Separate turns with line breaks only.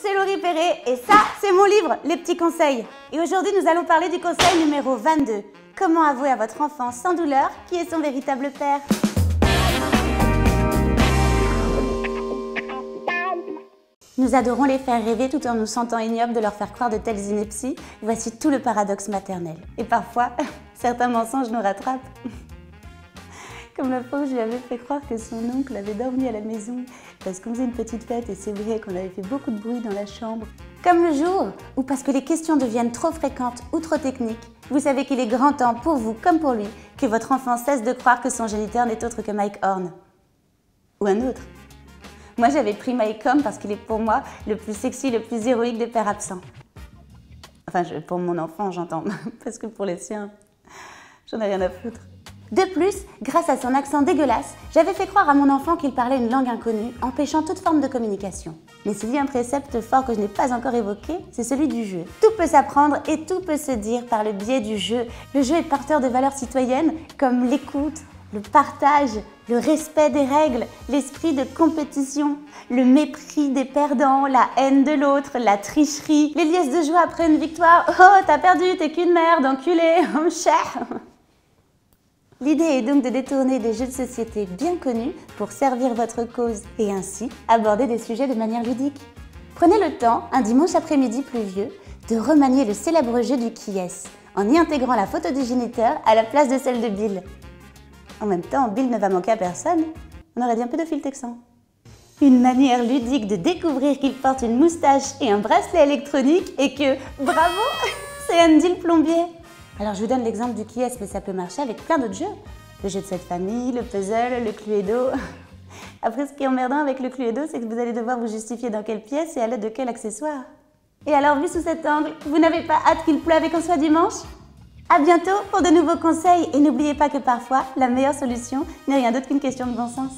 c'est Laurie Perret et ça, c'est mon livre, Les petits conseils. Et aujourd'hui, nous allons parler du conseil numéro 22. Comment avouer à votre enfant sans douleur qui est son véritable père. Nous adorons les faire rêver tout en nous sentant ignobles de leur faire croire de telles inepties. Voici tout le paradoxe maternel. Et parfois, certains mensonges nous rattrapent. Comme la fois où je lui avais fait croire que son oncle avait dormi à la maison parce qu'on faisait une petite fête et c'est vrai qu'on avait fait beaucoup de bruit dans la chambre. Comme le jour où parce que les questions deviennent trop fréquentes ou trop techniques, vous savez qu'il est grand temps pour vous comme pour lui que votre enfant cesse de croire que son géniteur n'est autre que Mike Horn. Ou un autre. Moi j'avais pris Mike Horn parce qu'il est pour moi le plus sexy, le plus héroïque des pères absents. Enfin pour mon enfant j'entends, parce que pour les siens, j'en ai rien à foutre. De plus, grâce à son accent dégueulasse, j'avais fait croire à mon enfant qu'il parlait une langue inconnue, empêchant toute forme de communication. Mais s'il y a un précepte fort que je n'ai pas encore évoqué, c'est celui du jeu. Tout peut s'apprendre et tout peut se dire par le biais du jeu. Le jeu est porteur de valeurs citoyennes comme l'écoute, le partage, le respect des règles, l'esprit de compétition, le mépris des perdants, la haine de l'autre, la tricherie, les liesses de joie après une victoire. Oh, t'as perdu, t'es qu'une merde, enculé, oh, cher. L'idée est donc de détourner des jeux de société bien connus pour servir votre cause et ainsi aborder des sujets de manière ludique. Prenez le temps, un dimanche après-midi pluvieux, de remanier le célèbre jeu du qui est-ce en y intégrant la photo du géniteur à la place de celle de Bill. En même temps, Bill ne va manquer à personne, on aurait dit un pédophile texan. Une manière ludique de découvrir qu'il porte une moustache et un bracelet électronique et que, bravo, c'est Andy le plombier. Alors je vous donne l'exemple du qui est-ce, mais ça peut marcher avec plein d'autres jeux. Le jeu de cette famille, le puzzle, le Cluedo. Après, ce qui est emmerdant avec le Cluedo, c'est que vous allez devoir vous justifier dans quelle pièce et à l'aide de quel accessoire. Et alors, vu sous cet angle, vous n'avez pas hâte qu'il pleuve et qu'on soit dimanche? À bientôt pour de nouveaux conseils et n'oubliez pas que parfois, la meilleure solution n'est rien d'autre qu'une question de bon sens.